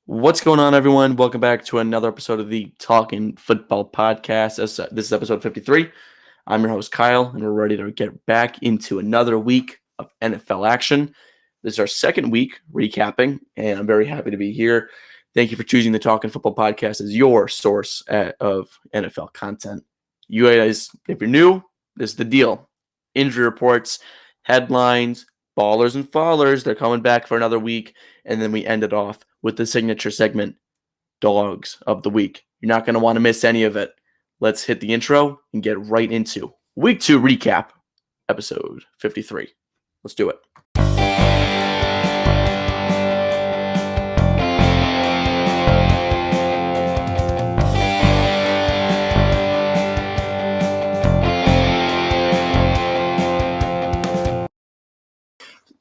What's going on, everyone? Welcome back to another episode of the Talkin Football podcast. This is episode 53. I'm your host, Kyle, and we're ready to get back into another week of NFL action. This is our second week recapping, and I'm very happy to be here. Thank you for choosing the Talkin Football podcast as your source of NFL content. You guys, if you're new, this is the deal. Injury reports, headlines, ballers and fallers, they're coming back for another week, and then we end it off with the signature segment, Dogs of the Week. You're not going to want to miss any of it. Let's hit the intro and get right into Week 2 recap, episode 53. Let's do it.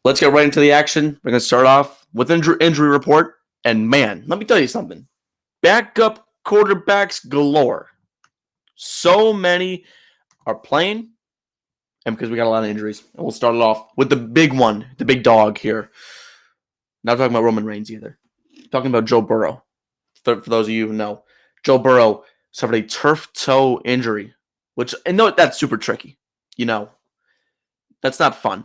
Let's get right into the action. We're going to start off with injury report. And man, let me tell you something. Backup quarterbacks galore. So many are playing, and because we got a lot of injuries. And we'll start it off with the big one, the big dog here. Not talking about Roman Reigns either. Talking about Joe Burrow. For those of you who know, Joe Burrow suffered a turf toe injury, which, and no, that's super tricky. That's not fun.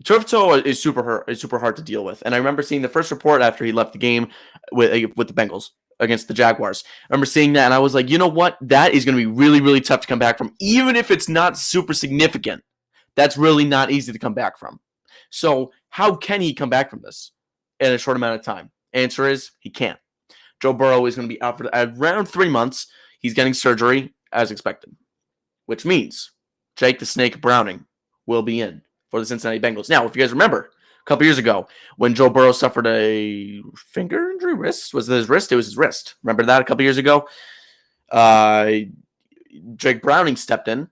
Turf toe is super hard to deal with. And I remember seeing the first report after he left the game with the Bengals against the Jaguars. I remember seeing that, and I was like, you know what? That is going to be really, really tough to come back from. Even if it's not super significant, that's really not easy to come back from. So how can he come back from this in a short amount of time? Answer is he can't. Joe Burrow is going to be out for around 3 months. He's getting surgery as expected, which means Jake the Snake Browning will be in for the Cincinnati Bengals. Now, if you guys remember, a couple years ago, when Joe Burrow suffered a finger injury, was it his wrist? It was his wrist. Remember that a couple years ago? Jake Browning stepped in,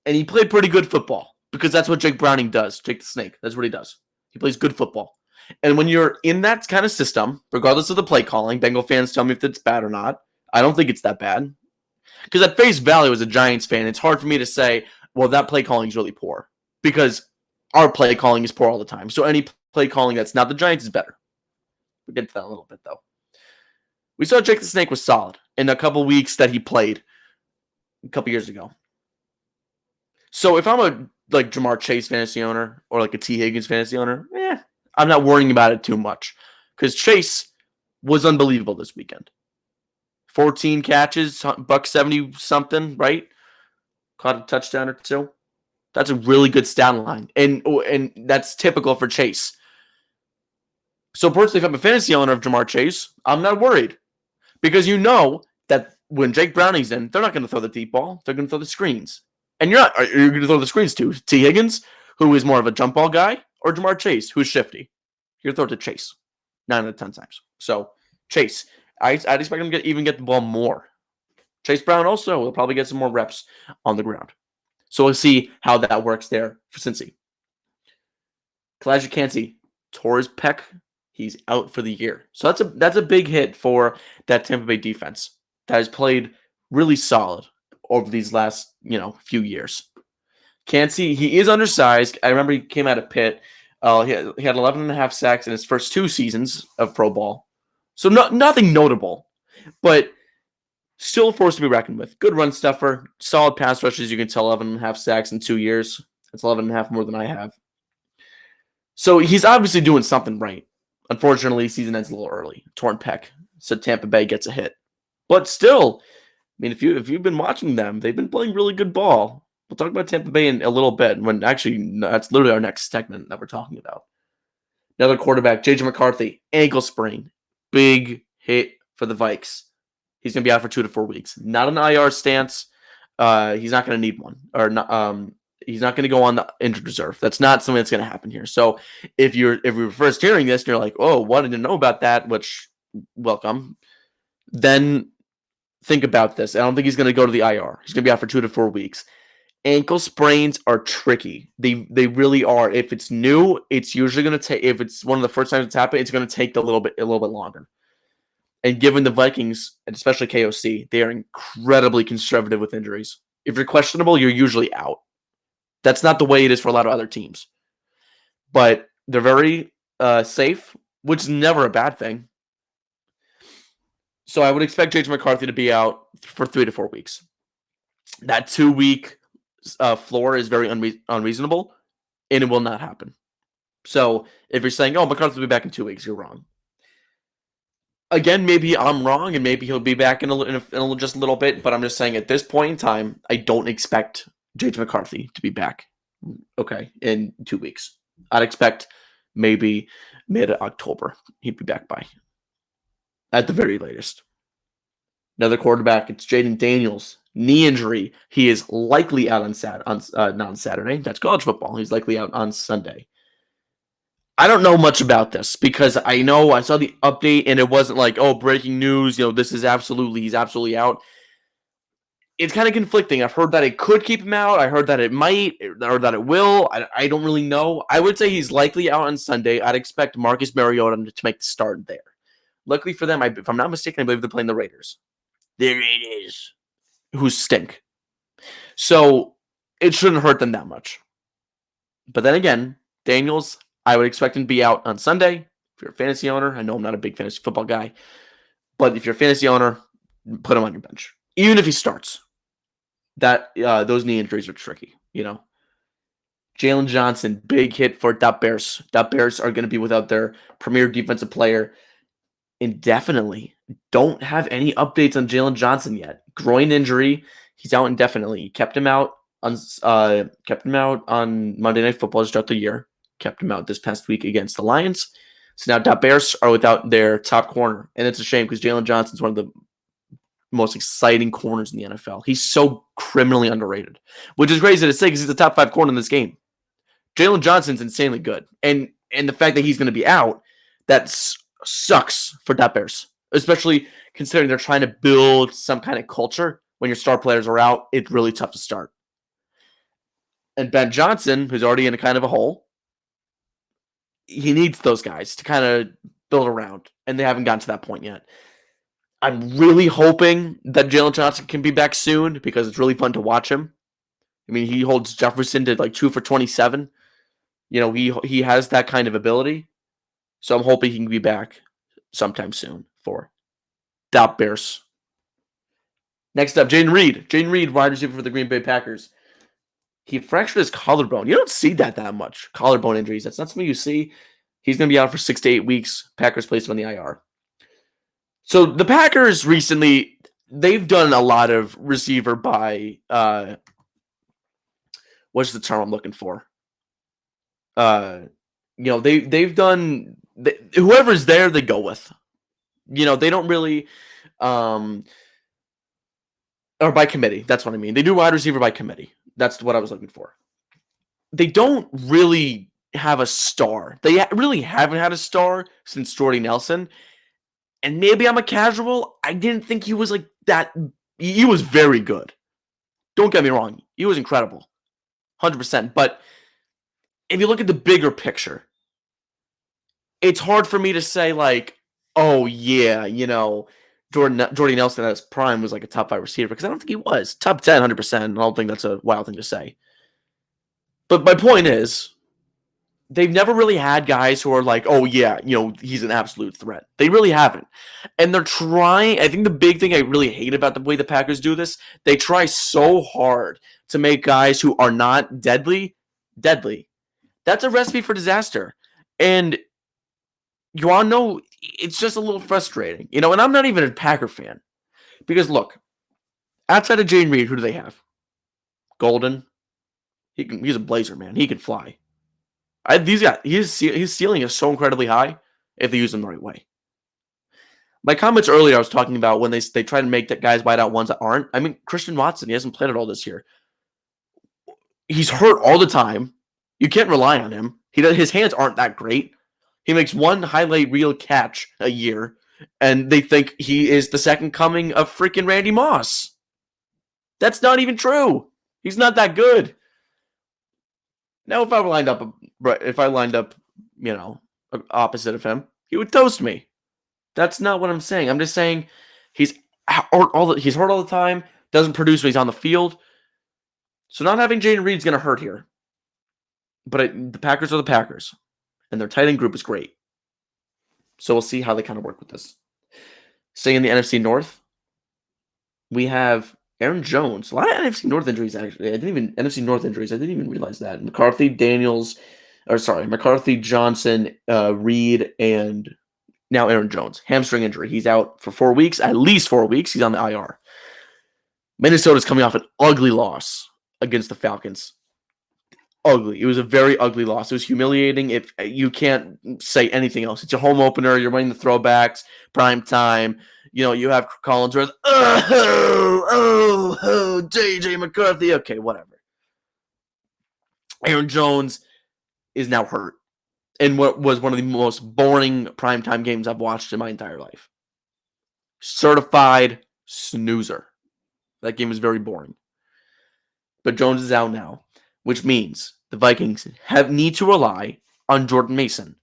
and he played pretty good football because that's what Jake Browning does. Jake the Snake, that's what he does. He plays good football. And when you're in that kind of system, regardless of the play calling, Bengal fans tell me if it's bad or not. I don't think it's that bad. Because at face value, as a Giants fan, it's hard for me to say, well, that play calling is really poor. Because our play calling is poor all the time. So any play calling that's not the Giants is better. We'll get to that in a little bit, though. We saw Jake the Snake was solid in a couple weeks that he played a couple years ago. So if I'm a Jamar Chase fantasy owner or like a T. Higgins fantasy owner, I'm not worrying about it too much. Because Chase was unbelievable this weekend. 14 catches, $170 something, right? Caught a touchdown or two. That's a really good stat line, and that's typical for Chase. So personally, if I'm a fantasy owner of Jamar Chase, I'm not worried because you know that when Jake Browning's in, they're not going to throw the deep ball. They're going to throw the screens. And you're going to throw the screens to T. Higgins, who is more of a jump ball guy, or Jamar Chase, who's shifty. You're going to throw it to Chase 9 out of 10 times. So Chase, I'd expect him to even get the ball more. Chase Brown also will probably get some more reps on the ground. So we'll see how that works there for Cincy. Kalijah Kancey tore his pec. He's out for the year. So that's a big hit for that Tampa Bay defense that has played really solid over these last few years. Kancey, he is undersized. I remember he came out of Pitt. He had 11 and a half sacks in his first 2 seasons of pro ball. So nothing notable, but still a force to be reckoned with. Good run stuffer. Solid pass rushes. You can tell 11 and a half sacks in 2 years. That's 11 and a half more than I have. So he's obviously doing something right. Unfortunately, season ends a little early. Torn pec. So Tampa Bay gets a hit. But still, I mean, if you've been watching them, they've been playing really good ball. We'll talk about Tampa Bay in a little bit. When actually, that's literally our next segment that we're talking about. Another quarterback, J.J. McCarthy, ankle sprain. Big hit for the Vikes. He's going to be out for 2 to 4 weeks. Not an IR stance. He's not going to need one. Or not, he's not going to go on the injured reserve. That's not something that's going to happen here. So if you're first hearing this and you're like, oh, what did you know about that? Which, welcome. Then think about this. I don't think he's going to go to the IR. He's going to be out for 2 to 4 weeks. Ankle sprains are tricky. They really are. If it's new, it's usually going to take. If it's one of the first times it's happened, it's going to take a little bit longer. And given the Vikings, and especially KOC, they are incredibly conservative with injuries. If you're questionable, you're usually out. That's not the way it is for a lot of other teams. But they're very safe, which is never a bad thing. So I would expect J.J. McCarthy to be out for 3 to 4 weeks. That 2-week floor is very unreasonable, and it will not happen. So if you're saying, oh, McCarthy will be back in 2 weeks, you're wrong. Again, maybe I'm wrong, and maybe he'll be back in just a little bit, but I'm just saying at this point in time, I don't expect J.J. McCarthy to be back, okay, in 2 weeks. I'd expect maybe mid-October he'd be back by, at the very latest. Another quarterback, it's Jaden Daniels. Knee injury. He is likely out not on Saturday. That's college football. He's likely out on Sunday. I don't know much about this because I know I saw the update and it wasn't like, oh, breaking news. He's absolutely out. It's kind of conflicting. I've heard that it could keep him out. I heard that it might or that it will. I don't really know. I would say he's likely out on Sunday. I'd expect Marcus Mariota to make the start there. Luckily for them, if I'm not mistaken, I believe they're playing the Raiders. The Raiders, who stink. So it shouldn't hurt them that much. But then again, Daniels, I would expect him to be out on Sunday. If you're a fantasy owner, I know I'm not a big fantasy football guy, but if you're a fantasy owner, put him on your bench. Even if he starts. Those knee injuries are tricky, Jalen Johnson, big hit for Bears. Bears are going to be without their premier defensive player indefinitely. Don't have any updates on Jalen Johnson yet. Groin injury. He's out indefinitely. He kept him out on Monday Night Football to start the year. Kept him out this past week against the Lions. So now Bears are without their top corner. And it's a shame because Jalen Johnson's one of the most exciting corners in the NFL. He's so criminally underrated, which is crazy to say because he's the top 5 corner in this game. Jalen Johnson's insanely good. And the fact that he's going to be out, that sucks for Bears, especially considering they're trying to build some kind of culture. When your star players are out, it's really tough to start. And Ben Johnson, who's already in a kind of a hole, he needs those guys to kind of build around, and they haven't gotten to that point yet. I'm really hoping that Jalen Johnson can be back soon because it's really fun to watch him. I mean, he holds Jefferson to like 2 for 27. He has that kind of ability. So I'm hoping he can be back sometime soon for Bears. Next up, Jaden Reed. Jaden Reed, wide receiver for the Green Bay Packers. He fractured his collarbone. You don't see that much. Collarbone injuries. That's not something you see. He's going to be out for 6 to 8 weeks. Packers placed him on the IR. So the Packers recently, they've done a lot of receiver by, what's the term I'm looking for? They've done, whoever's there, they go with. They don't really, or by committee. That's what I mean. They do wide receiver by committee. That's what I was looking for. They don't really have a star. They really haven't had a star since Jordy Nelson. And maybe I'm a casual. I didn't think he was like that. He was very good. Don't get me wrong. He was incredible. 100%. But if you look at the bigger picture, it's hard for me to say like, oh yeah, Jordy Nelson at his prime was like a top 5 receiver because I don't think he was. Top 10, 100%. I don't think that's a wild thing to say. But my point is, they've never really had guys who are like, oh yeah, he's an absolute threat. They really haven't. And they're trying, I think the big thing I really hate about the way the Packers do this, they try so hard to make guys who are not deadly. That's a recipe for disaster. And you all know it's just a little frustrating. And I'm not even a Packer fan. Because look, outside of Jaden Reed, who do they have? Golden. He's a blazer, man. He can fly. His ceiling is so incredibly high if they use him the right way. My comments earlier, I was talking about when they try to make that guys wide out ones that aren't. I mean, Christian Watson, he hasn't played at all this year. He's hurt all the time. You can't rely on him. His hands aren't that great. He makes one highlight reel catch a year, and they think he is the second coming of freaking Randy Moss. That's not even true. He's not that good. Now, if I lined up, opposite of him, he would toast me. That's not what I'm saying. I'm just saying he's hurt all the time, doesn't produce when he's on the field. So not having Jaden Reed is going to hurt here. But the Packers are the Packers, and their tight end group is great. So we'll see how they kind of work with this. Staying in the NFC North, we have Aaron Jones. A lot of NFC North injuries, actually. NFC North injuries. I didn't even realize that. McCarthy, Johnson, Reed, and now Aaron Jones. Hamstring injury. He's out for 4 weeks, at least 4 weeks. He's on the IR. Minnesota's coming off an ugly loss against the Falcons. Ugly. It was a very ugly loss. It was humiliating. If you can't say anything else, it's a home opener. You're winning the throwbacks, prime time. You have Collinsworth. JJ McCarthy. Okay, whatever. Aaron Jones is now hurt in what was one of the most boring primetime games I've watched in my entire life. Certified snoozer. That game was very boring. But Jones is out now, which means the Vikings need to rely on Jordan Mason,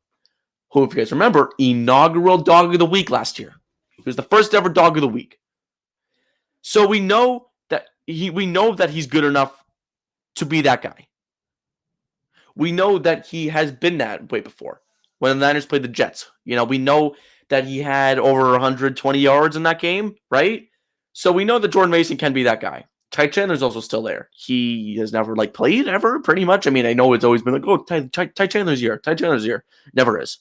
who, if you guys remember, inaugural Dog of the Week last year. He was the first ever Dog of the Week. So we know that he's good enough to be that guy. We know that he has been that way before. When the Niners played the Jets, we know that he had over 120 yards in that game, right? So we know that Jordan Mason can be that guy. Ty Chandler's also still there. He has never played ever, pretty much. I mean, I know it's always been Ty Chandler's year. Ty Chandler's year. Never is.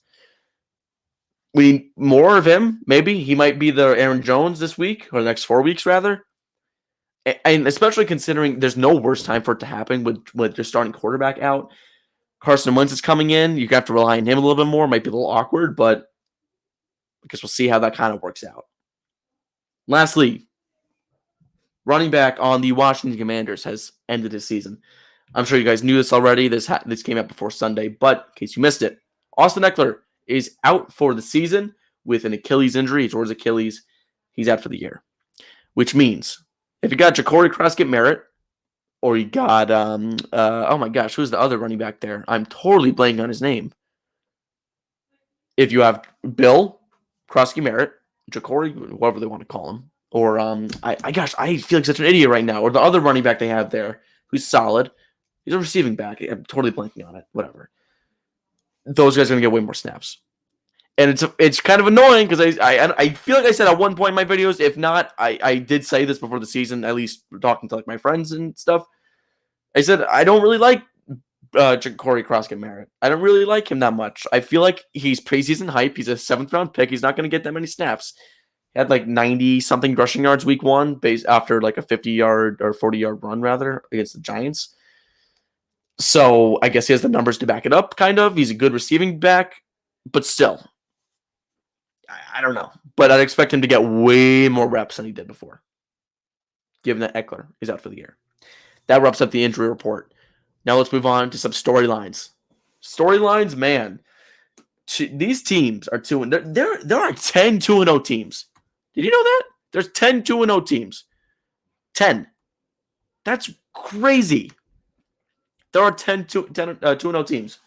We need more of him, maybe. He might be the Aaron Jones this week, or the next 4 weeks, rather. And especially considering there's no worse time for it to happen with your starting quarterback out. Carson Wentz is coming in. You have to rely on him a little bit more. Might be a little awkward, but I guess we'll see how that kind of works out. Lastly, running back on the Washington Commanders has ended his season. I'm sure you guys knew this already. This came out before Sunday, but in case you missed it, Austin Eckler is out for the season with an Achilles injury. He tore his Achilles. He's out for the year, which means if you got Ja'Cory Croskett-Merritt, or you got, oh my gosh, who's the other running back there? I'm totally blanking on his name. If you have Bill, Croskett-Merritt, Ja'Cory, whatever they want to call him, or, I feel like such an idiot right now, or the other running back they have there, who's solid. He's a receiving back. I'm totally blanking on it. Whatever. Those guys are going to get way more snaps. And it's kind of annoying because I feel like I said at one point in my videos, if not, I did say this before the season, at least talking to my friends and stuff. I said I don't really like Ja'Cory Croskett-Merritt. I don't really like him that much. I feel like he's preseason hype. He's a 7th-round pick. He's not going to get that many snaps. He had 90-something rushing yards week 1 based after a 50-yard or 40-yard run, rather, against the Giants. So I guess he has the numbers to back it up, kind of. He's a good receiving back, but still. I don't know. But I'd expect him to get way more reps than he did before, given that Eckler is out for the year. That wraps up the injury report. Now let's move on to some storylines. Storylines, man. These teams are 2-0. There are 10 2-0 teams. Did you know that? There's 10 2-0 teams. 10. That's crazy. There are 10 2-0 teams.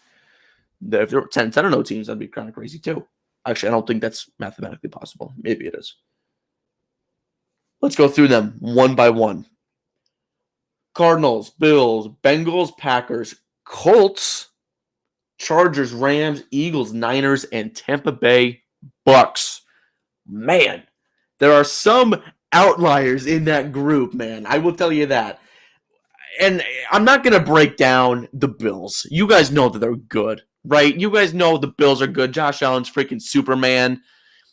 If there were 10 0 teams, that'd be kind of crazy too. Actually, I don't think that's mathematically possible. Maybe it is. Let's go through them one by one. Cardinals, Bills, Bengals, Packers, Colts, Chargers, Rams, Eagles, Niners, and Tampa Bay Bucks. Man, there are some outliers in that group, man. I will tell you that. And I'm not going to break down the Bills. You guys know that they're good, right? You guys know the Bills are good. Josh Allen's freaking Superman.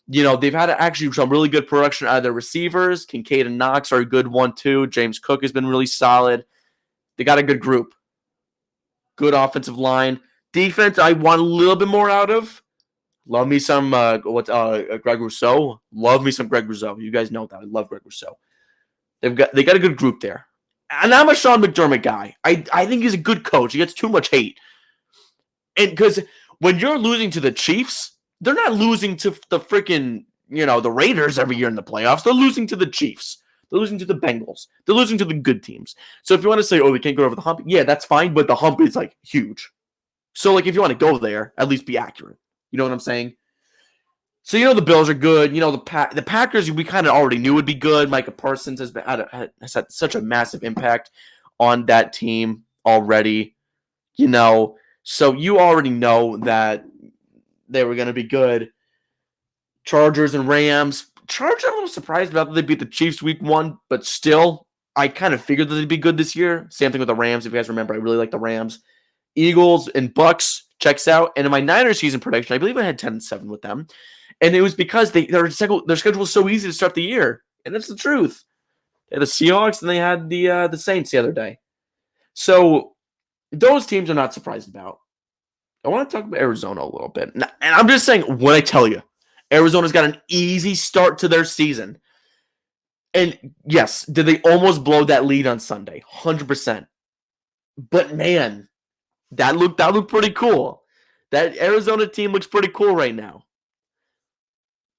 They've had actually some really good production out of their receivers. Kincaid and Knox are a good one, too. James Cook has been really solid. They got a good group. Good offensive line. Defense, I want a little bit more out of. Love me some Greg Rousseau. Love me some Greg Rousseau. You guys know that. I love Greg Rousseau. They got a good group there. And I'm a Sean McDermott guy. I think he's a good coach. He gets too much hate. And because when you're losing to the Chiefs, they're not losing to the freaking, the Raiders every year in the playoffs. They're losing to the Chiefs. They're losing to the Bengals. They're losing to the good teams. So if you want to say, they can't go over the hump, yeah, that's fine, but the hump is huge. So if you want to go there, at least be accurate. You know what I'm saying? So the Bills are good. The Packers we kind of already knew would be good. Micah Parsons has had such a massive impact on that team already. So you already know that they were going to be good. Chargers and Rams. Chargers, I'm a little surprised about that they beat the Chiefs week 1, but still, I kind of figured that they'd be good this year. Same thing with the Rams. If you guys remember, I really like the Rams. Eagles and Bucks checks out. And in my Niners season prediction, I believe I had 10-7 with them. And it was because their schedule was so easy to start the year. And that's the truth. They had the Seahawks and they had the Saints the other day. So those teams I'm not surprised about. I want to talk about Arizona a little bit. And I'm just saying, what I tell you, Arizona's got an easy start to their season. And yes, did they almost blow that lead on Sunday? 100%. But man, that looked pretty cool. That Arizona team looks pretty cool right now.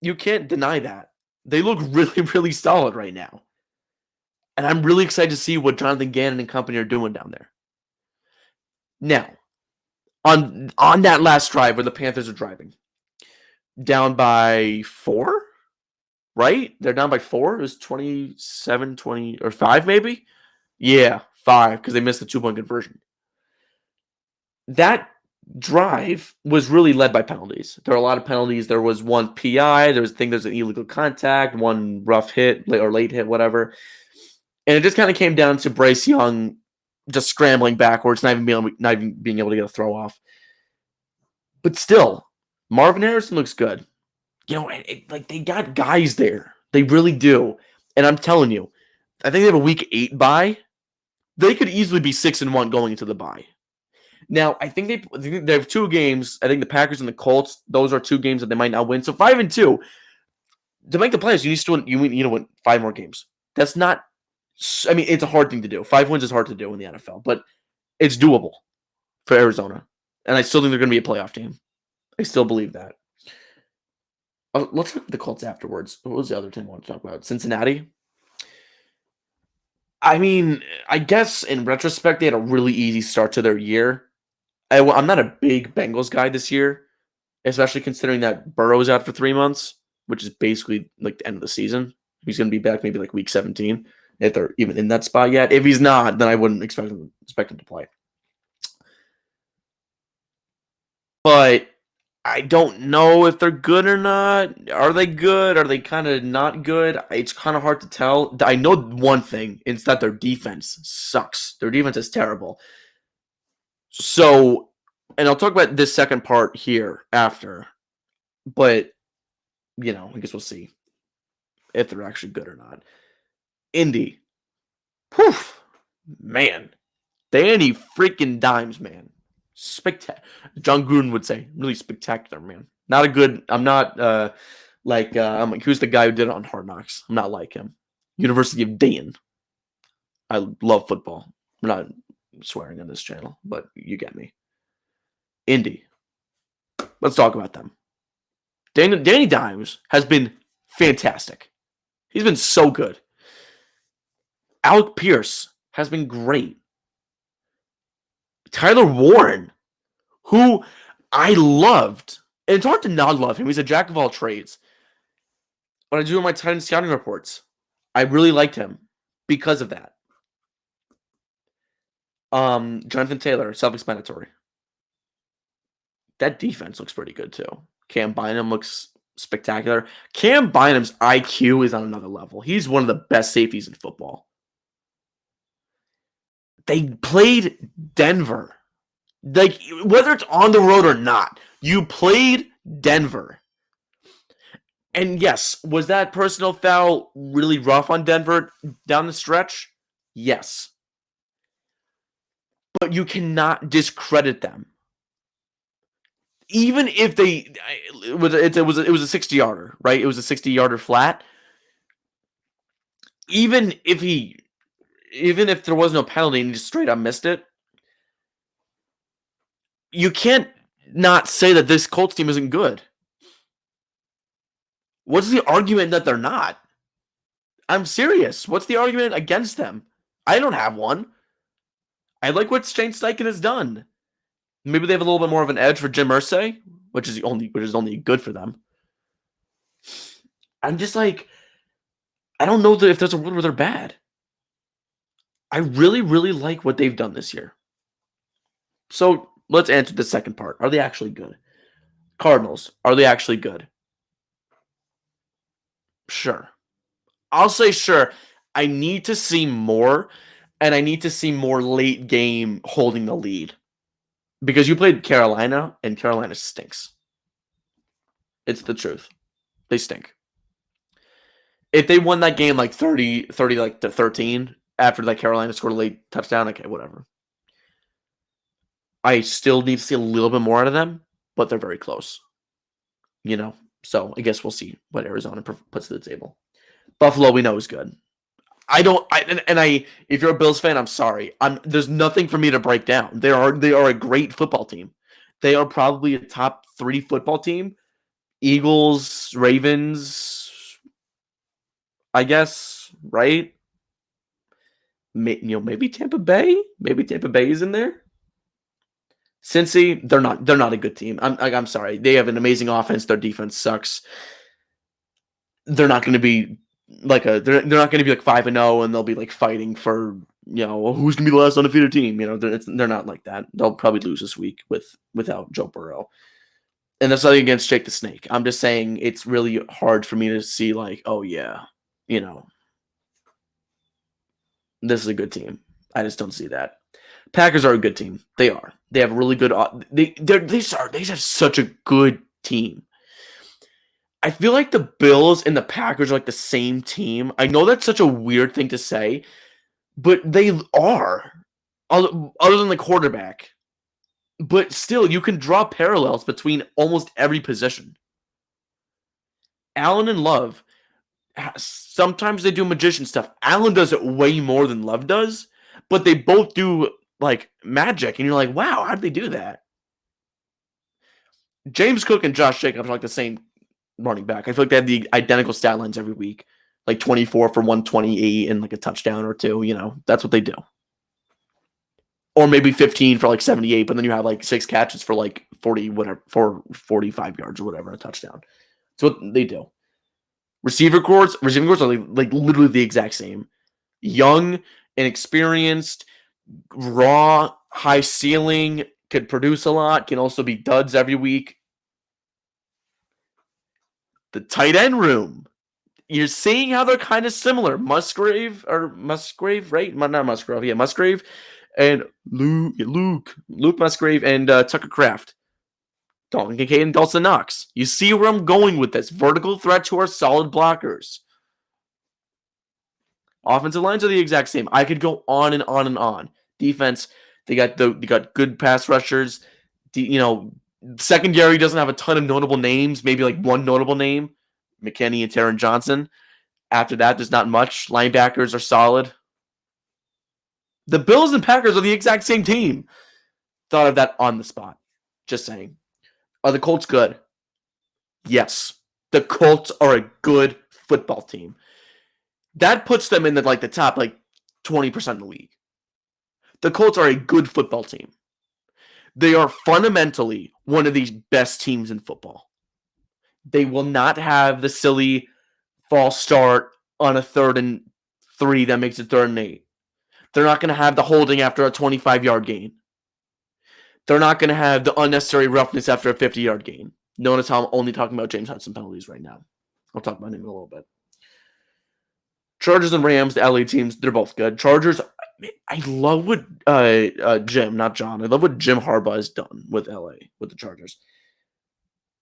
You can't deny that. They look really, really solid right now. And I'm really excited to see what Jonathan Gannon and company are doing down there. Now, on that last drive where the Panthers are driving, down by 4, right? They're down by 4. It was 27-20 or 5 maybe? Yeah, 5 because they missed the 2-point conversion. That drive was really led by penalties. There are a lot of penalties. There was one PI. There's an illegal contact, one rough hit or late hit, whatever. And it just kind of came down to Bryce Young just scrambling backwards, not even being able to get a throw off. But still, Marvin Harrison looks good. You know, they got guys there. They really do. And I'm telling you, I think they have a week 8 bye. They could easily be 6-1 going into the bye. Now, I think they have 2 games. I think the Packers and the Colts, those are 2 games that they might not win. So 5-2. To make the playoffs, you need to win 5 more games. That's not, I mean, it's a hard thing to do. 5 wins is hard to do in the NFL, but it's doable for Arizona. And I still think they're going to be a playoff team. I still believe that. Let's talk about the Colts afterwards. What was the other team I want to talk about? Cincinnati? I mean, I guess in retrospect, they had a really easy start to their year. I'm not a big Bengals guy this year, especially considering that Burrow's out for 3 months, which is basically like the end of the season. He's going to be back maybe like week 17, if they're even in that spot yet. If he's not, then I wouldn't expect him to play. But I don't know if they're good or not. Are they good? Are they kind of not good? It's kind of hard to tell. I know one thing. It's that their defense sucks. Their defense is terrible. So, and I'll talk about this second part here after. But, I guess we'll see if they're actually good or not. Indy. Poof. Man. Danny freaking Dimes, man. Spectacular. John Gruden would say, really spectacular, man. Not a good. I'm not I'm like, who's the guy who did it on Hard Knocks? I'm not like him. University of Dayton. I love football. I'm not swearing on this channel, but you get me. Indy. Let's talk about them. Danny Dimes has been fantastic. He's been so good. Alec Pierce has been great. Tyler Warren, who I loved. And it's hard to not love him. He's a jack of all trades. When I do my Titan scouting reports, I really liked him because of that. Jonathan Taylor, self-explanatory. That defense looks pretty good too. Cam Bynum looks spectacular. Cam Bynum's IQ is on another level. He's one of the best safeties in football. They played Denver. Like, whether it's on the road or not, you played Denver. And yes, was that personal foul really rough on Denver down the stretch? Yes. But you cannot discredit them. Even if it was a 60-yarder, right? It was a 60-yarder flat. Even if there was no penalty and he just straight up missed it, you can't not say that this Colts team isn't good. What's the argument that they're not? I'm serious. What's the argument against them? I don't have one. I like what Shane Steichen has done. Maybe they have a little bit more of an edge for Jim Irsay, which is only good for them. I'm just like, I don't know if there's a world where they're bad. I really, really like what they've done this year. So let's answer the second part. Are they actually good? Cardinals, are they actually good? sure. I'll say sure. I need to see more, and I need to see more late game holding the lead. Because you played Carolina, and Carolina stinks. It's the truth. They stink. If they won that game like 30 like to 13 after that Carolina scored a late touchdown, okay, whatever. I still need to see a little bit more out of them, but they're very close. So I guess we'll see what Arizona puts to the table. Buffalo, we know is good. If you're a Bills fan, I'm sorry. There's nothing for me to break down. They are a great football team. They are probably a top 3 football team. Eagles, Ravens, I guess, right? Maybe Tampa Bay. Maybe Tampa Bay is in there. Cincy, they're not a good team. I'm sorry. They have an amazing offense. Their defense sucks. They're not going to be they're not going to be like 5-0 and they'll be like fighting for who's going to be the last undefeated team. They're not like that. They'll probably lose this week without Joe Burrow. And that's nothing against Jake the Snake. I'm just saying it's really hard for me to see this is a good team. I just don't see that. Packers are a good team. They are. They have a really good. They have such a good team. I feel like the Bills and the Packers are like the same team. I know that's such a weird thing to say, but they are. Other than the quarterback. But still, you can draw parallels between almost every position. Allen and Love, sometimes they do magician stuff. Allen does it way more than Love does, but they both do like magic, and you're like, wow, how'd they do that? James Cook and Josh Jacobs are like the same running back. I feel like they have the identical stat lines every week, like 24 for 128 and like a touchdown or two. That's what they do. Or maybe 15 for like 78, but then you have like 6 catches for like 40, whatever, for 45 yards or whatever, a touchdown. That's what they do. Receiving corps are like literally the exact same. Young, inexperienced, raw, high ceiling, could produce a lot, can also be duds every week. The tight end room. You're seeing how they're kind of similar. Musgrave, right? Not Musgrave, yeah, Musgrave. And Luke Musgrave and Tucker Kraft. Dalton Kincaid and Dawson Knox. You see where I'm going with this. Vertical threats who are solid blockers. Offensive lines are the exact same. I could go on and on and on. Defense, they got good pass rushers. Secondary doesn't have a ton of notable names. Maybe like one notable name. McKinney and Taron Johnson. After that, there's not much. Linebackers are solid. The Bills and Packers are the exact same team. Thought of that on the spot. Just saying. Are the Colts good? Yes. The Colts are a good football team. That puts them in the top 20% of the league. The Colts are a good football team. They are fundamentally one of the best teams in football. They will not have the silly false start on a 3rd and 3 that makes it 3rd and 8. They're not going to have the holding after a 25-yard gain. They're not going to have the unnecessary roughness after a 50-yard gain. Notice how I'm only talking about James Hudson penalties right now. I'll talk about him in a little bit. Chargers and Rams, the LA teams, they're both good. Chargers, I love what Jim, not John. I love what Jim Harbaugh has done with LA, with the Chargers.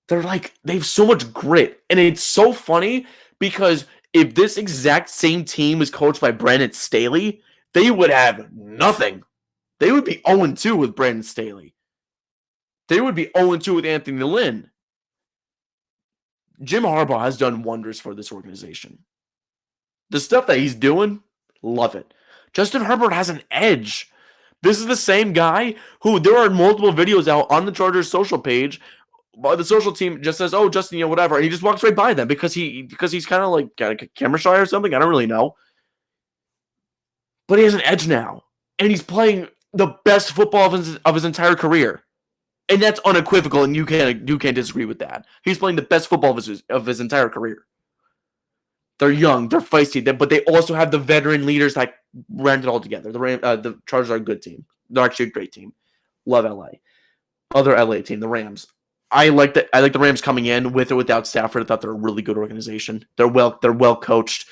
They have so much grit. And it's so funny because if this exact same team was coached by Brandon Staley, they would have nothing. They would be 0-2 with Brandon Staley. They would be 0-2 with Anthony Lynn. Jim Harbaugh has done wonders for this organization. The stuff that he's doing, love it. Justin Herbert has an edge. This is the same guy who there are multiple videos out on the Chargers social page. The social team just says, "Oh, Justin, whatever," and he just walks right by them because he's kind of like camera shy or something. I don't really know, but he has an edge now, and he's playing the best football of his entire career, and that's unequivocal. And you can't disagree with that. He's playing the best football of his entire career. They're young, they're feisty, but they also have the veteran leaders that rent it all together. The Chargers are a good team. They're actually a great team. Love LA. Other LA team, the Rams. I like the Rams coming in with or without Stafford. I thought they're a really good organization. They're well coached.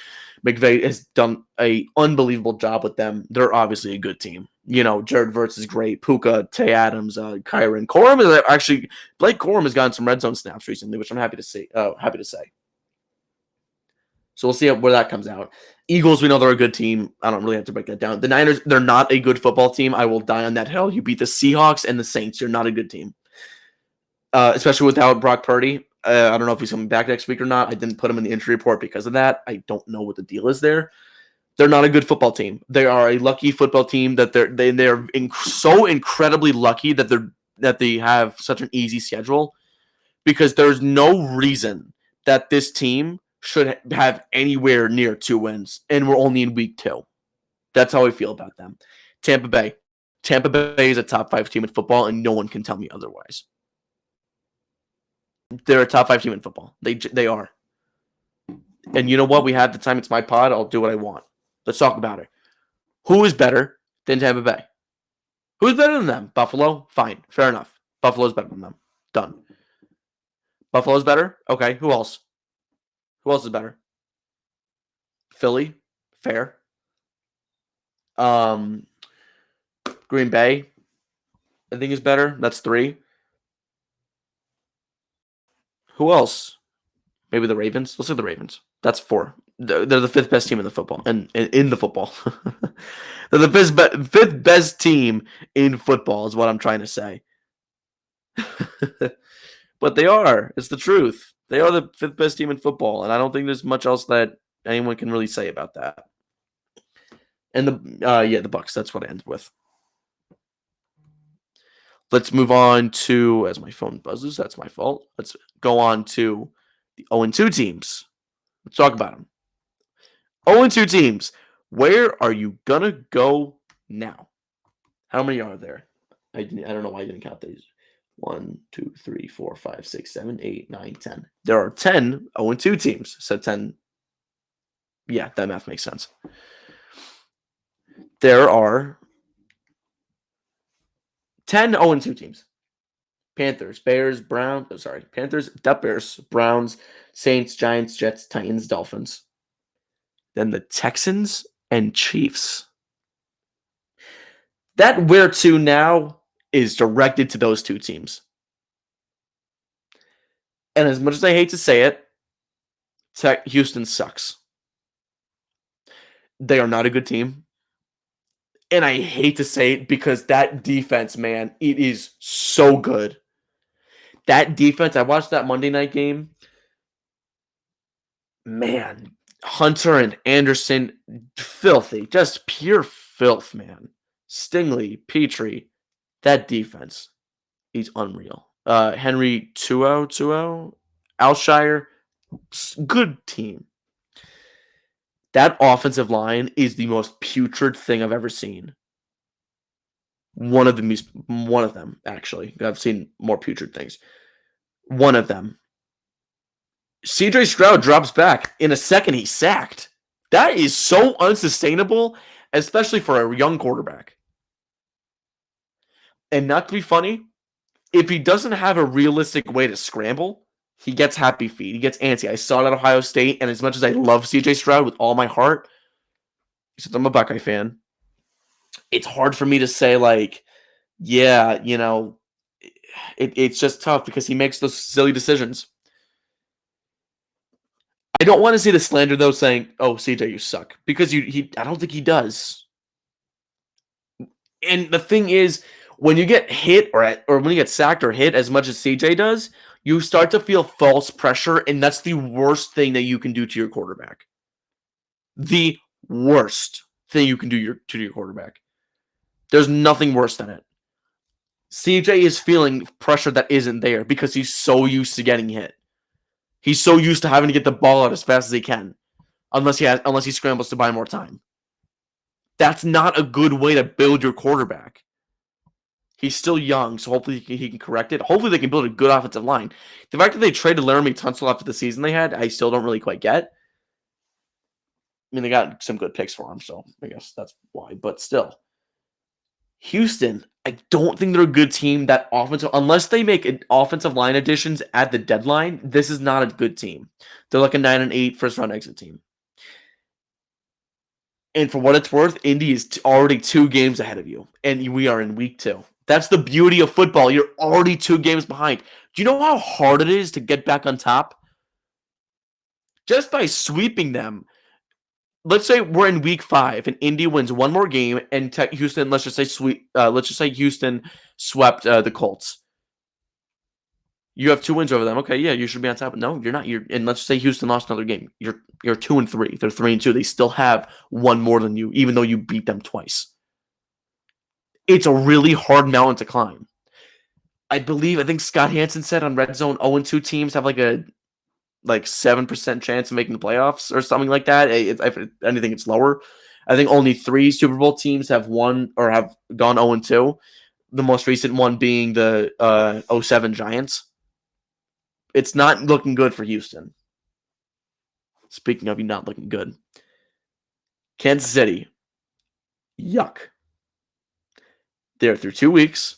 McVay has done a unbelievable job with them. They're obviously a good team. Jared Verts is great. Puka, Tay Adams, Kyron Corum is actually Blake Corum has gotten some red zone snaps recently, which I'm happy to see. Happy to say. So we'll see where that comes out. Eagles, we know they're a good team. I don't really have to break that down. The Niners, they're not a good football team. I will die on that hill. You beat the Seahawks and the Saints. You're not a good team. Especially without Brock Purdy. I don't know if he's coming back next week or not. I didn't put him in the injury report because of that. I don't know what the deal is there. They're not a good football team. They are a lucky football team that they're so incredibly lucky that they have such an easy schedule, because there's no reason that this team should have anywhere near 2 wins, and we're only in week 2. That's how I feel about them. Tampa Bay is a top 5 team in football, and no one can tell me otherwise. They're a top 5 team in football. They are. And you know what? We have the time. It's my pod. I'll do what I want. Let's talk about it. Who is better than Tampa Bay? Who's better than them? Buffalo? Fine. Fair enough. Buffalo's better than them. Done. Buffalo's better? Okay. Who else? Who else is better? Philly? Fair. Green Bay, I think, is better. That's 3. Who else? Maybe the Ravens. Let's say the Ravens. That's 4. They're the 5th best team in the football. And in the football. They're the 5th best team in football is what I'm trying to say. But they are. It's the truth. They are the 5th best team in football. And I don't think there's much else that anyone can really say about that. And the Bucs. That's what I ended with. Let's move on to, as my phone buzzes, that's my fault. Let's go on to the 0-2 teams. Let's talk about them. 0-2 teams. Where are you going to go now? How many are there? I don't know why I didn't count these. 1, 2, 3, 4, 5, 6, 7, 8, 9, 10. There are 10 0-2 teams. So 10. Yeah, that math makes sense. There are 10 0-2 teams. Panthers, Bears, Panthers, Bears, Browns, Saints, Giants, Jets, Titans, Dolphins. Then the Texans and Chiefs. That where to now is directed to those 2 teams. And as much as I hate to say it, Houston sucks. They are not a good team. And I hate to say it because that defense, man, it is so good. That defense, I watched that Monday night game. Man, Hunter and Anderson, filthy. Just pure filth, man. Stingley, Petrie, that defense, he's unreal. Henry Tuo, Alshire, good team. That offensive line is the most putrid thing I've ever seen. One of them, actually. I've seen more putrid things. One of them. CJ Stroud drops back. In a second, he's sacked. That is so unsustainable, especially for a young quarterback. And not to be funny, if he doesn't have a realistic way to scramble, he gets happy feet. He gets antsy. I saw it at Ohio State, and as much as I love CJ Stroud with all my heart, since I'm a Buckeye fan, it's hard for me to say, like, yeah, it's just tough because he makes those silly decisions. I don't want to see the slander, though, saying, oh, CJ, you suck. Because I don't think he does. And the thing is, when you get hit or when you get sacked or hit as much as CJ does, you start to feel false pressure, and that's the worst thing that you can do to your quarterback. The worst thing you can do to your quarterback. There's nothing worse than it. CJ is feeling pressure that isn't there because he's so used to getting hit. He's so used to having to get the ball out as fast as he can, unless he scrambles to buy more time. That's not a good way to build your quarterback. He's still young, so hopefully he can correct it. Hopefully they can build a good offensive line. The fact that they traded Laramie Tunsil after the season they had, I still don't really quite get. I mean, they got some good picks for him, so I guess that's why. But still, Houston, I don't think they're a good team. That offensive, unless they make offensive line additions at the deadline, this is not a good team. They're like a 9-8 first round exit team. And for what it's worth, Indy is already 2 games ahead of you, and we are in week 2. That's the beauty of football. You're already 2 games behind. Do you know how hard it is to get back on top? Just by sweeping them. Let's say we're in week 5 and Indy wins one more game, and Houston, let's just say Houston swept the Colts. You have 2 wins over them. Okay, yeah, you should be on top. No, you're not. And let's say Houston lost another game. You're 2-3. They're 3-2. They still have one more than you, even though you beat them twice. It's a really hard mountain to climb. I think Scott Hansen said on Red Zone 0-2 teams have like a 7% chance of making the playoffs or something like that. If anything, it's lower. I think only 3 Super Bowl teams have won or have gone 0-2. The most recent one being the 07 Giants. It's not looking good for Houston. Speaking of you not looking good. Kansas City. Yuck. They're through 2 weeks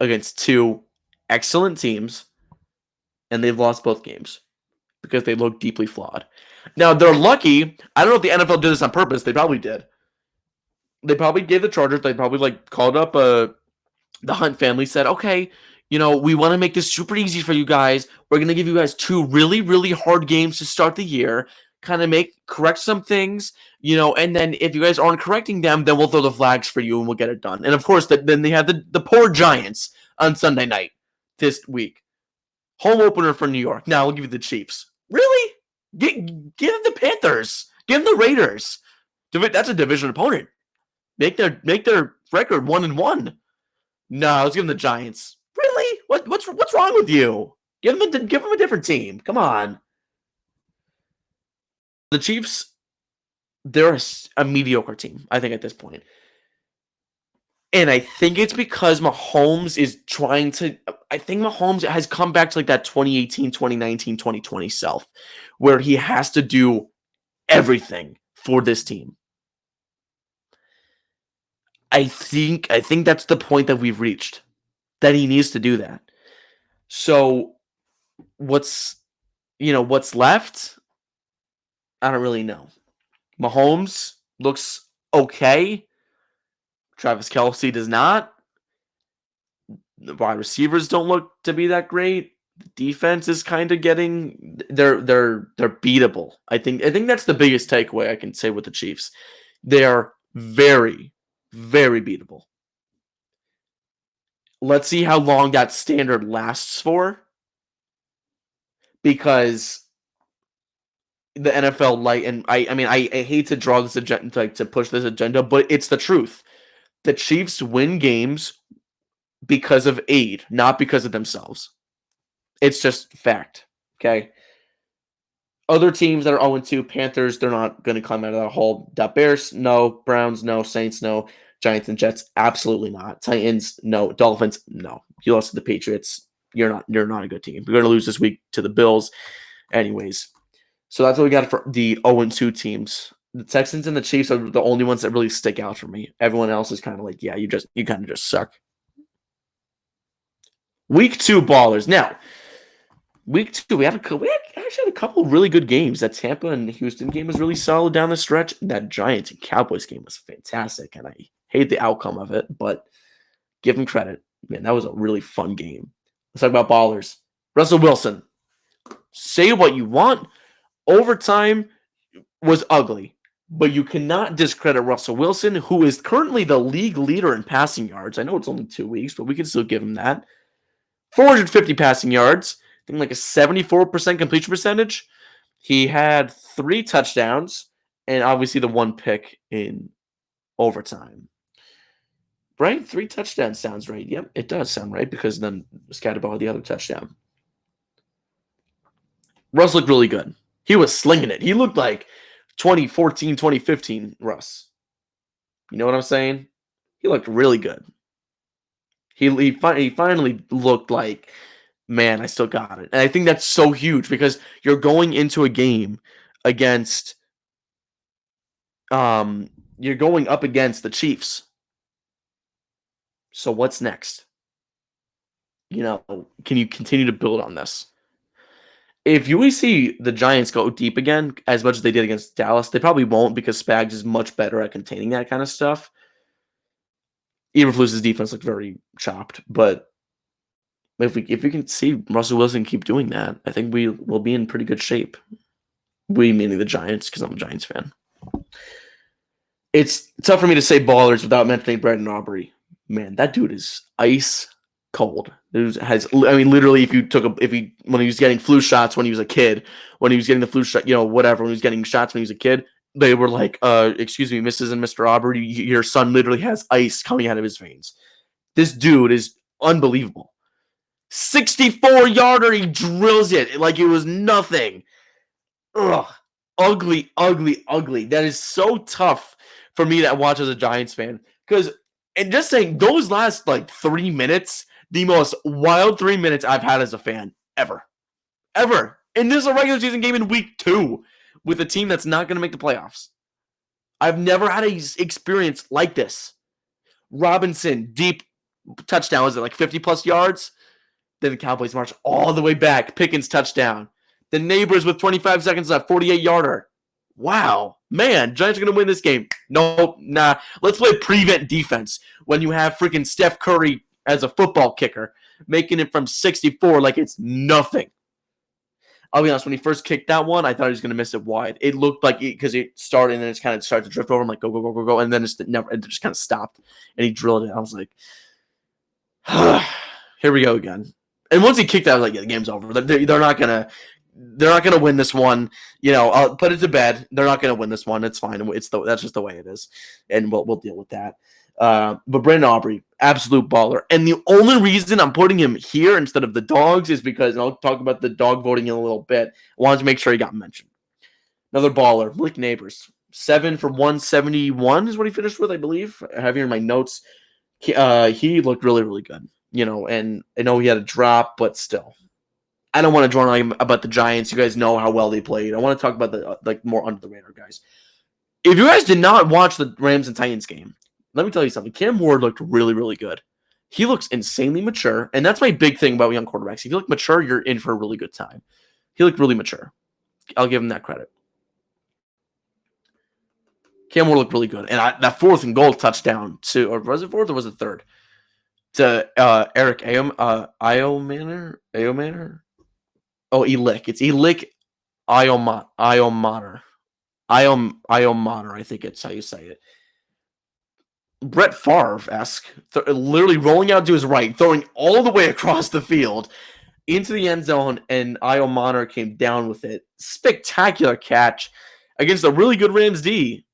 against 2 excellent teams, and they've lost both games because they look deeply flawed. Now, they're lucky. I don't know if the NFL did this on purpose. They probably did. They probably gave the Chargers, they probably called up the Hunt family, said, okay, we want to make this super easy for you guys. We're going to give you guys 2 really, really hard games to start the year, kind of correct some things, and then if you guys aren't correcting them, then we'll throw the flags for you and we'll get it done. And of course, then they have the poor Giants on Sunday night this week. Home opener for New York. Now we'll give you the Chiefs. Really? Give them the Panthers. Give them the Raiders. That's a division opponent. Make their record 1-1. No, let's give them the Giants. Really? What's wrong with you? Give them a different team. Come on. The Chiefs, they're a mediocre team, I think, at this point. And I think it's because Mahomes is trying to – I think Mahomes has come back to that 2018, 2019, 2020 self where he has to do everything for this team. I think that's the point that we've reached, that he needs to do that. So what's left? I don't really know. Mahomes looks okay. Travis Kelce does not. The wide receivers don't look to be that great. The defense is kind of getting they're beatable. I think that's the biggest takeaway I can say with the Chiefs. They are very, very beatable. Let's see how long that standard lasts for, because the NFL and I hate to draw this agenda, to push this agenda, but it's the truth. The Chiefs win games because of aid, not because of themselves. It's just fact. Okay. Other teams that are 0-2, Panthers, they're not going to climb out of that hole. Bears, no. Browns, no. Saints, no. Giants and Jets, absolutely not. Titans, no. Dolphins, no. You lost to the Patriots. You're not a good team. You're going to lose this week to the Bills. Anyways, so that's what we got for the 0-2 teams. The Texans and the Chiefs are the only ones that really stick out for me. Everyone else is kind of like, yeah, you kind of just suck. Week 2 ballers. Now, week 2, we actually had a couple really good games. That Tampa and Houston game was really solid down the stretch. That Giants and Cowboys game was fantastic, and I hate the outcome of it, but give them credit. Man, that was a really fun game. Let's talk about ballers. Russell Wilson. Say what you want. Overtime was ugly, but you cannot discredit Russell Wilson, who is currently the league leader in passing yards. I know it's only 2 weeks, but we can still give him that. 450 passing yards. I think a 74% completion percentage. He had 3 touchdowns and obviously the 1 pick in overtime. Right? 3 touchdowns sounds right. Yep, it does sound right, because then Scatterball had the other touchdown. Russ looked really good. He was slinging it. He looked like 2014, 2015 Russ. You know what I'm saying? He looked really good. He finally looked like, man, I still got it. And I think that's so huge, because you're going into a game against you're going up against the Chiefs. So what's next? Can you continue to build on this? If you see the Giants go deep again, as much as they did against Dallas, they probably won't because Spags is much better at containing that kind of stuff. Eberflus's defense looked very chopped, but if we can see Russell Wilson keep doing that, I think we will be in pretty good shape. We meaning the Giants, because I'm a Giants fan. It's tough for me to say ballers without mentioning Brandon Aubrey. Man, that dude is ice cold. Literally, when he was getting flu shots when he was a kid, when he was getting the flu shot, whatever, when he was getting shots when he was a kid, they were like, excuse me, Mrs. and Mr. Aubrey, your son literally has ice coming out of his veins. This dude is unbelievable. 64-yarder, he drills it like it was nothing. Ugh. Ugly, ugly, ugly. That is so tough for me to watch as a Giants fan. And just saying, those last 3 minutes, the most wild 3 minutes I've had as a fan ever. Ever. And this is a regular season game in week 2 with a team that's not going to make the playoffs. I've never had an experience like this. Robinson, deep touchdown. Was it 50-plus yards? Then the Cowboys march all the way back. Pickens touchdown. The Neighbors with 25 seconds left, 48-yarder. Wow. Man, Giants are going to win this game. Nope, nah. Let's play prevent defense when you have freaking Steph Curry as a football kicker, making it from 64 like it's nothing. I'll be honest, when he first kicked that one, I thought he was going to miss it wide. It looked like because it started and then it kind of started to drift over. I'm like, go, go, go, go, go. And then it just kind of stopped and he drilled it. I was like, here we go again. And once he kicked that, I was like, yeah, the game's over. They're not gonna win this one. I'll put it to bed. They're not gonna win this one. It's fine. That's just the way it is, and we'll deal with that. But Brandon Aubrey, absolute baller. And the only reason I'm putting him here instead of the Dogs is because, and I'll talk about the dog voting in a little bit, I wanted to make sure he got mentioned. Another baller, Malik Neighbors. 7 for 171 is what he finished with, I believe. I have here in my notes. He looked really, really good. And I know he had a drop, but still. I don't want to drone on about the Giants. You guys know how well they played. I want to talk about the more under the radar guys. If you guys did not watch the Rams and Titans game, let me tell you something. Cam Ward looked really, really good. He looks insanely mature, and that's my big thing about young quarterbacks. If you look mature, you're in for a really good time. He looked really mature. I'll give him that credit. Cam Ward looked really good. And that 4th and goal touchdown or was it 4th or was it 3rd? To Eric Iomanner? Oh, Elick. It's Elick Iomanner. Iomanner, I think it's how you say it. Brett Favre-esque, literally rolling out to his right, throwing all the way across the field into the end zone, and Iomanner came down with it. Spectacular catch against a really good Rams D.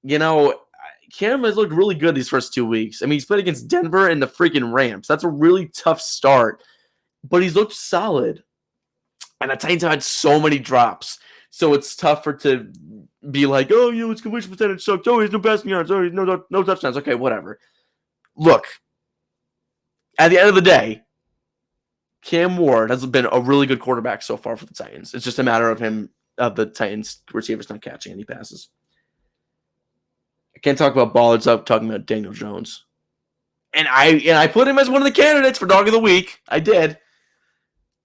Cam has looked really good these first 2 weeks. I mean, he's played against Denver and the freaking Rams. That's a really tough start, but he's looked solid. And the Titans have had so many drops, so it's tougher to be like, oh, his completion percentage sucked. Oh, he's no passing yards. Oh, he's no touchdowns. Okay, whatever. Look, at the end of the day, Cam Ward has been a really good quarterback so far for the Titans. It's just a matter of the Titans receivers not catching any passes. I can't talk about ballers without talking about Daniel Jones. And I put him as one of the candidates for Dog of the Week. I did.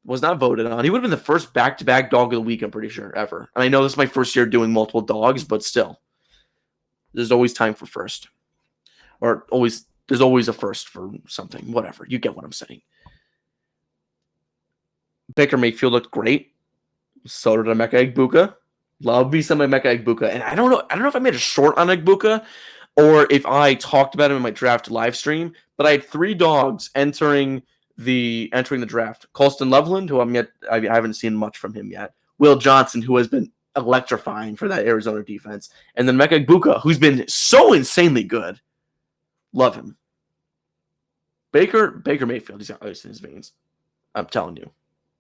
Was not voted on. He would have been the first back-to-back Dog of the Week, I'm pretty sure, ever. And I know this is my first year doing multiple dogs, but still. There's always time for first. There's always a first for something. Whatever. You get what I'm saying. Baker Mayfield looked great. So did Emeka Egbuka. Love me some Emeka Egbuka. And I don't know if I made a short on Egbuka or if I talked about him in my draft live stream, but I had 3 dogs entering the draft. Colston Loveland, who I haven't seen much from him yet. Will Johnson, who has been electrifying for that Arizona defense. And then Emeka Egbuka, who's been so insanely good. Love him. Baker Mayfield, he's got ice in his veins. I'm telling you.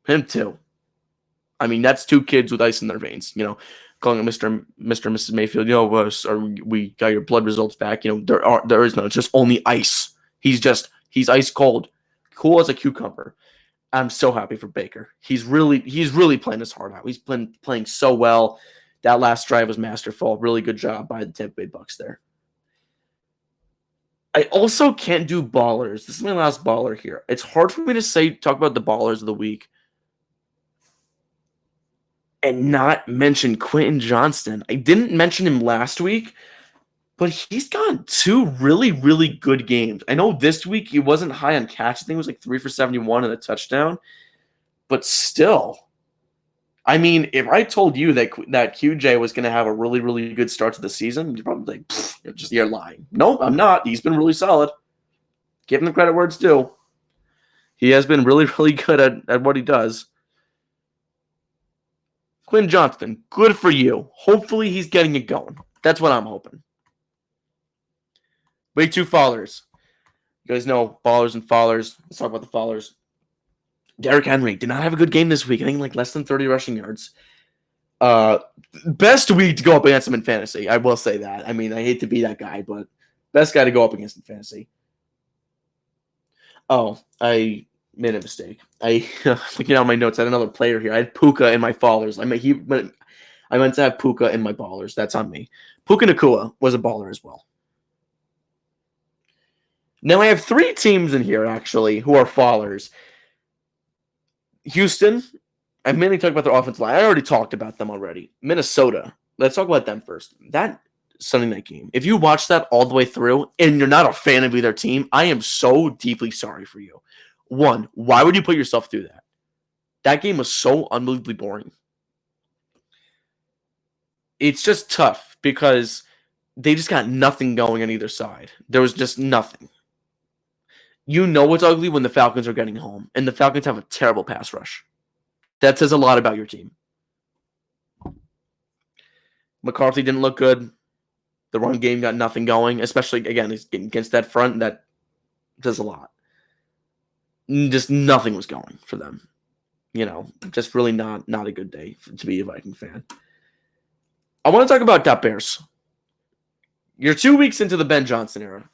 Him too. I mean, that's 2 kids with ice in their veins. Calling him Mr. and Mrs. Mayfield. Or we got your blood results back. There is no. It's just only ice. He's ice cold, cool as a cucumber. I'm so happy for Baker. He's really playing his heart out. He's been playing so well. That last drive was masterful. Really good job by the Tampa Bay Bucks there. I also can't do ballers. This is my last baller here. It's hard for me to talk about the ballers of the week and not mention Quentin Johnston. I didn't mention him last week, but he's gotten 2 really, really good games. I know this week he wasn't high on catch. I think it was like 3 for 71 and a touchdown. But still, I mean, if I told you that QJ was going to have a really, really good start to the season, you'd probably like, you're lying. No, I'm not. He's been really solid. Give him the credit where it's due. He has been really, really good at what he does. Quinn Johnston, good for you. Hopefully he's getting it going. That's what I'm hoping. Week 2 fallers. You guys know ballers and fallers. Let's talk about the fallers. Derrick Henry did not have a good game this week. I think like less than 30 rushing yards. Best week to go up against him in fantasy. I will say that. I mean, I hate to be that guy, but best guy to go up against in fantasy. Oh, I made a mistake. Looking at my notes, I had another player here. I had Puka in my fallers. I meant to have Puka in my ballers. That's on me. Puka Nacua was a baller as well. Now I have 3 teams in here, actually, who are fallers. Houston, I mainly talked about their offensive line. I already talked about them already. Minnesota, let's talk about them first. That Sunday night game, if you watch that all the way through and you're not a fan of either team, I am so deeply sorry for you. 1, why would you put yourself through that? That game was so unbelievably boring. It's just tough because they just got nothing going on either side. There was just nothing. You know it's ugly when the Falcons are getting home, and the Falcons have a terrible pass rush. That says a lot about your team. McCarthy didn't look good. The run game got nothing going, especially, again, against that front. That does a lot. Just nothing was going for them. Just really not a good day to be a Viking fan. I want to talk about Top Bears. You're 2 weeks into the Ben Johnson era.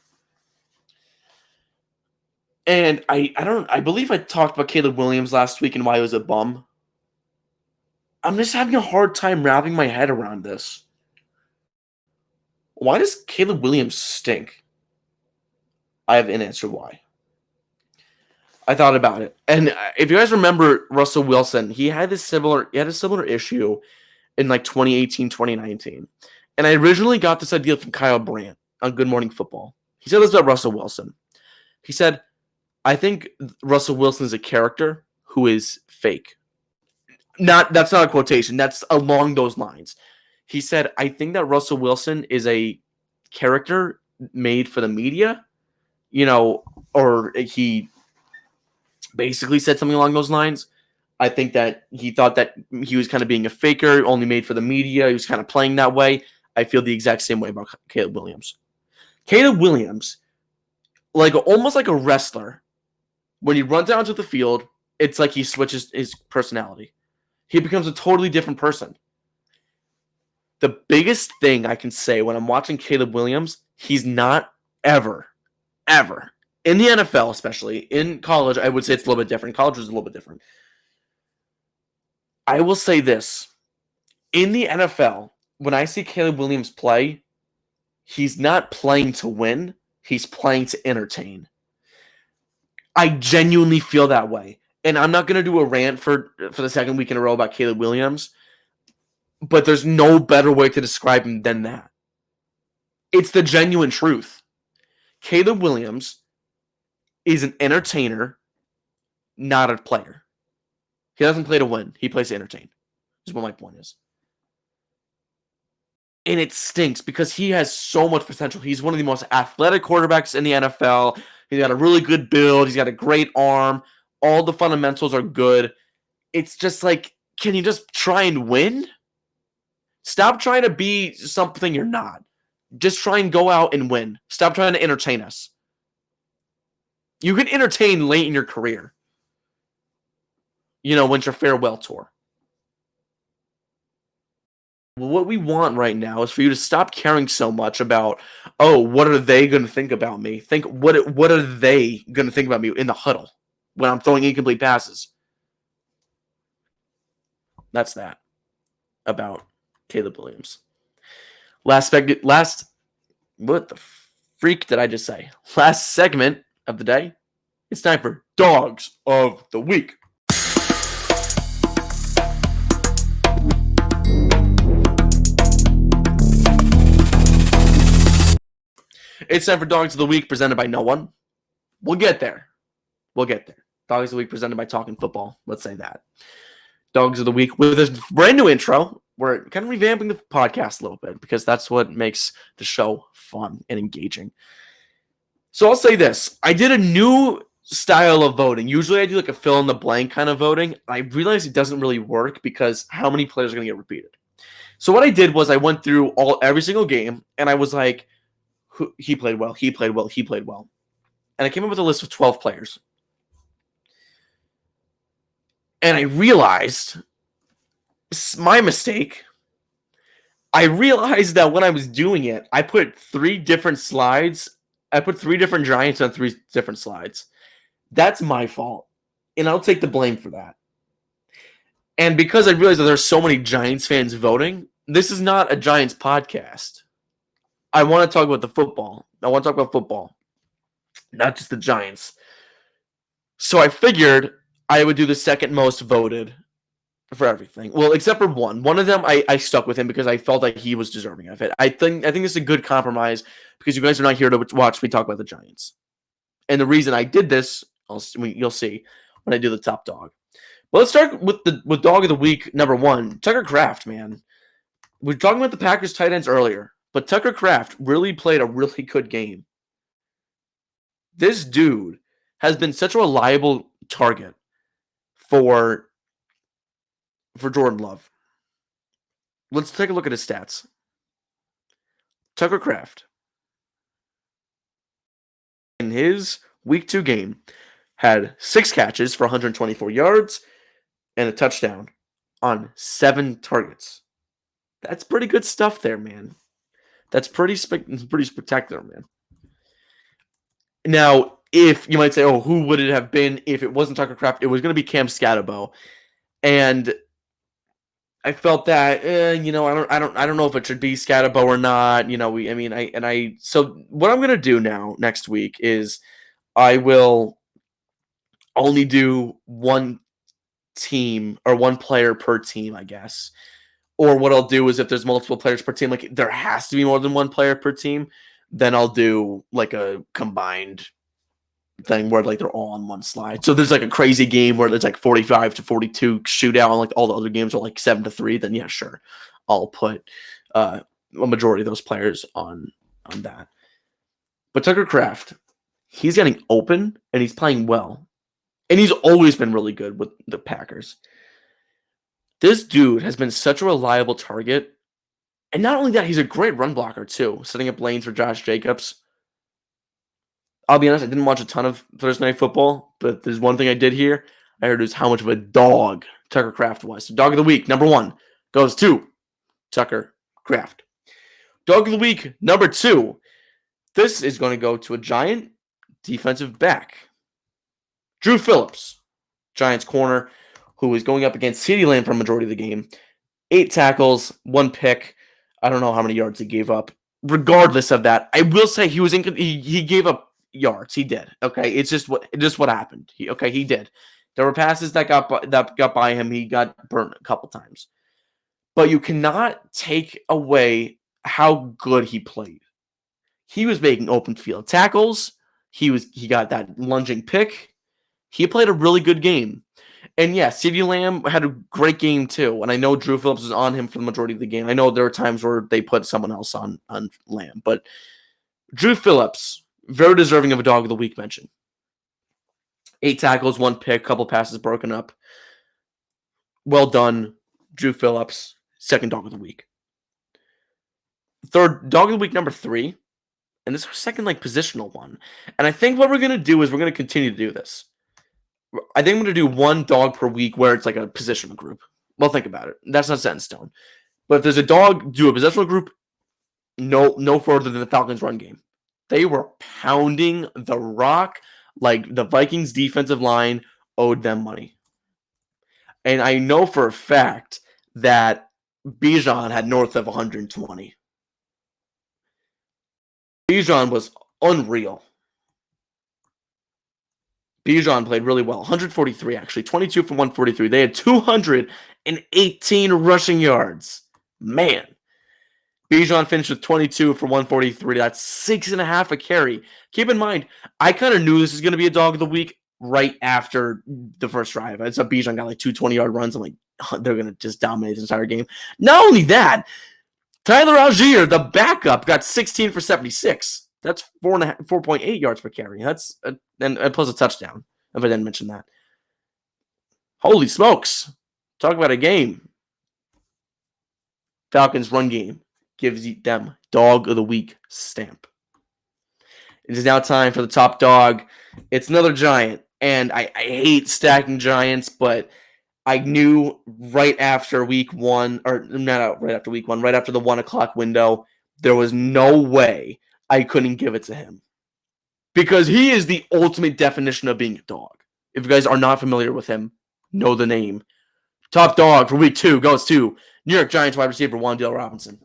And I believe I talked about Caleb Williams last week and why he was a bum. I'm just having a hard time wrapping my head around this. Why does Caleb Williams stink? I have an answer why. I thought about it. And if you guys remember Russell Wilson, he had a similar issue in like 2018, 2019. And I originally got this idea from Kyle Brandt on Good Morning Football. He said this about Russell Wilson. He said, I think Russell Wilson is a character who is fake. That's not a quotation. That's along those lines. He said, I think that Russell Wilson is a character made for the media, or he basically said something along those lines. I think that he thought that he was kind of being a faker, only made for the media. He was kind of playing that way. I feel the exact same way about Caleb Williams. Caleb Williams, almost like a wrestler, when he runs out onto the field, it's like he switches his personality. He becomes a totally different person. The biggest thing I can say when I'm watching Caleb Williams, he's not ever, in the NFL especially, in college, I would say it's a little bit different. College is a little bit different. I will say this. In the NFL, when I see Caleb Williams play, he's not playing to win. He's playing to entertain. I genuinely feel that way. And I'm not going to do a rant for the second week in a row about Caleb Williams, but there's no better way to describe him than that. It's the genuine truth. Caleb Williams is an entertainer, not a player. He doesn't play to win. He plays to entertain, is what my point is. And it stinks because he has so much potential. He's one of the most athletic quarterbacks in the NFL. He's got a really good build. He's got a great arm. All the fundamentals are good. It's just like, can you just try and win? Stop trying to be something you're not. Just try and go out and win. Stop trying to entertain us. You can entertain late in your career. When's your farewell tour? What we want right now is for you to stop caring so much about, what are they going to think about me? Think, what are they going to think about me in the huddle when I'm throwing incomplete passes? That's that about Caleb Williams. What the freak did I just say? Last segment of the day. It's time for Dogs of the Week. It's time for Dogs of the Week presented by no one. We'll get there. Dogs of the Week presented by Talkin Football. Let's say that. Dogs of the Week with a brand new intro. We're kind of revamping the podcast a little bit because that's what makes the show fun and engaging. So I'll say this. I did a new style of voting. Usually I do like a fill in the blank kind of voting. I realized it doesn't really work because how many players are going to get repeated? So what I did was I went through every single game and I was like, he played well. And I came up with a list of 12 players. And I realized, my mistake, I realized that when I was doing it, I put 3 different slides. I put 3 different Giants on 3 different slides. That's my fault. And I'll take the blame for that. And because I realized that there's so many Giants fans voting, this is not a Giants podcast. I want to talk about the football. I want to talk about football, not just the Giants. So I figured I would do the second most voted for everything. Well, except for one. One of them I stuck with him because I felt like he was deserving of it. I think this is a good compromise because you guys are not here to watch me talk about the Giants. And the reason I did this, you'll see when I do the top dog. But let's start with dog of the week number 1, Tucker Kraft, man. We were talking about the Packers tight ends earlier, but Tucker Kraft really played a really good game. This dude has been such a reliable target for Jordan Love. Let's take a look at his stats. Tucker Kraft, in his week 2 game, had 6 catches for 124 yards and a touchdown on 7 targets. That's pretty good stuff there, man. That's pretty spectacular, man. Now, if you might say, oh, who would it have been if it wasn't Tucker Kraft? It was going to be Cam Scatterbo. And I felt that, I don't know if it should be Scatterbo or not. So what I'm going to do now next week is I will only do one team or one player per team, I guess. Or what I'll do is if there's multiple players per team, like there has to be more than one player per team, then I'll do like a combined thing where like they're all on one slide. So there's like a crazy game where there's like 45-42 shootout and like all the other games are like 7-3, then yeah, sure. I'll put a majority of those players on that. But Tucker Kraft, he's getting open and he's playing well. And he's always been really good with the Packers. This dude has been such a reliable target. And not only that, he's a great run blocker too, setting up lanes for Josh Jacobs. I'll be honest, I didn't watch a ton of Thursday Night Football, but there's one thing I did hear. I heard it was how much of a dog Tucker Kraft was. So dog of the week, number 1, goes to Tucker Kraft. Dog of the week, number 2. This is going to go to a Giant defensive back. Drew Phillips, Giants corner, who is going up against CeeDee Lamb for a majority of the game. 8 tackles, 1 pick. I don't know how many yards he gave up. Regardless of that, I will say he gave up yards. He did. Okay, it's just what happened. He did. There were passes that got by him. He got burnt a couple times. But you cannot take away how good he played. He was making open field tackles. He got that lunging pick. He played a really good game. And yeah, CeeDee Lamb had a great game too. And I know Drew Phillips was on him for the majority of the game. I know there were times where they put someone else on Lamb. But Drew Phillips, very deserving of a dog of the week mention. 8 tackles, 1 pick, couple passes broken up. Well done, Drew Phillips, second dog of the week. Third, dog of the week number 3. And this is our second positional one. And I think what we're going to do is we're going to continue to do this. I think I'm going to do 1 dog per week where it's like a positional group. Well, think about it. That's not set in stone. But if there's a dog, do a positional group, no further than the Falcons' run game. They were pounding the rock like the Vikings' defensive line owed them money. And I know for a fact that Bijan had north of 120. Bijan was Unreal. Bijan played really well. 143, actually. 22 for 143. They had 218 rushing yards. Man. Bijan finished with 22 for 143. That's 6.5 a carry. Keep in mind, I kind of knew this was going to be a dog of the week right after the first drive. I saw Bijan got like 2 20-yard runs. I'm like, oh, they're going to just dominate this entire game. Not only that, Tyler Algier, the backup, got 16 for 76. That's 4.8 yards per carry. That's and plus a touchdown, if I didn't mention that. Holy smokes. Talk about a game. Falcons run game gives them dog of the week stamp. It is now time for the top dog. It's another Giant, and I hate stacking Giants, but I knew right after week one, or not right after week one, right after the 1 o'clock window, there was no way I couldn't give it to him. Because he is the ultimate definition of being a dog. If you guys are not familiar with him, know the name. Top dog for week 2 goes to New York Giants wide receiver Wan'Dale Robinson.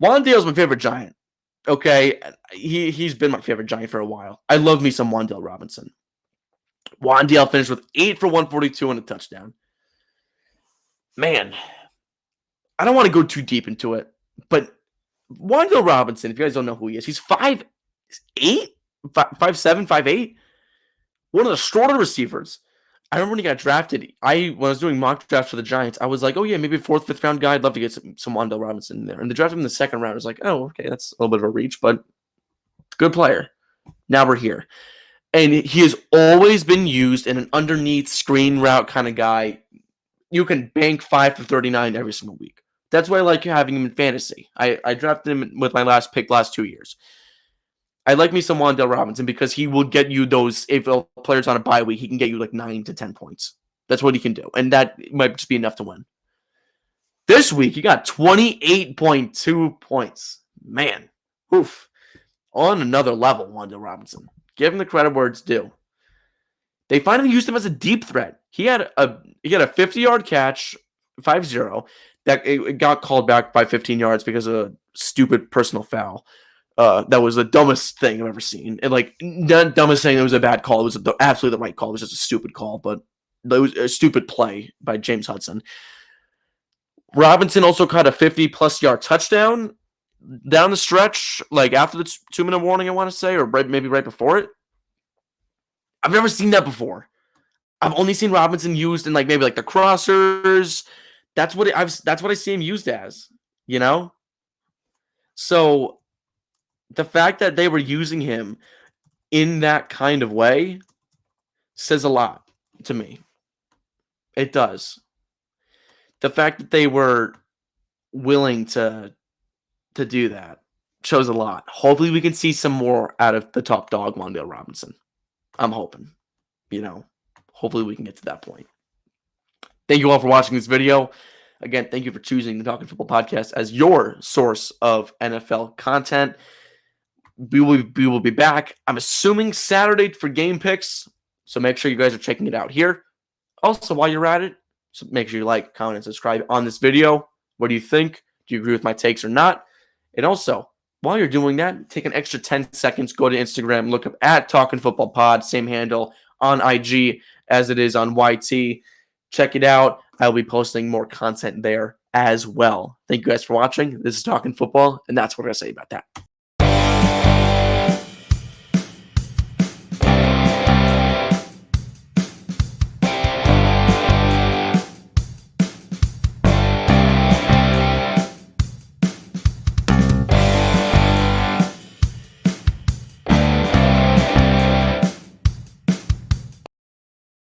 Wan'Dale's my favorite Giant. Okay, he's been my favorite Giant for a while. I love me some Wan'Dale Robinson. Wan'Dale finished with 8 for 142 and a touchdown. Man, I don't want to go too deep into it, but Wan'Dale Robinson, if you guys don't know who he is, he's 5'8", 5'7", 5'8". One of the shorter receivers. I remember when he got drafted, when I was doing mock drafts for the Giants, I was like, oh yeah, maybe a 4th, 5th round guy. I'd love to get some Wan'Dale Robinson in there. And they drafted him in the 2nd round. I was like, oh, okay, that's a little bit of a reach, but good player. Now we're here. And he has always been used in an underneath screen route kind of guy. You can bank 5 for 39 every single week. That's why I like having him in fantasy. I drafted him with my last pick last 2 years. I like me some Wan'Dale Robinson because he will get you those, if a player's on a bye week, he can get you like 9 to 10 points. That's what he can do. And that might just be enough to win. This week, he got 28.2 points. Man, oof. On another level, Wan'Dale Robinson. Give him the credit where it's due. They finally used him as a deep threat. He had a 50-yard catch, 5-0, that it got called back by 15 yards because of a stupid personal foul. That was the dumbest thing I've ever seen. And like, the dumbest thing, it was a bad call. It was absolutely the right call. It was just a stupid call, but it was a stupid play by James Hudson. Robinson also caught a 50-plus yard touchdown down the stretch, like after the 2-minute warning, I want to say, or maybe right before it. I've never seen that before. I've only seen Robinson used in like maybe like the crossers. That's what I see him used as, you know? So the fact that they were using him in that kind of way says a lot to me. It does. The fact that they were willing to do that shows a lot. Hopefully we can see some more out of the top dog, Wan'Dale Robinson. I'm hoping, hopefully we can get to that point. Thank you all for watching this video. Again, thank you for choosing the Talkin Football Podcast as your source of NFL content. We will be back, I'm assuming, Saturday for game picks. So make sure you guys are checking it out here. Also, while you're at it, so make sure you like, comment, and subscribe on this video. What do you think? Do you agree with my takes or not? And also, while you're doing that, take an extra 10 seconds, go to Instagram, look up at Talkin Football Pod, same handle on IG as it is on YT. Check it out. I'll be posting more content there as well. Thank you guys for watching. This is Talkin Football, and that's what I say about that.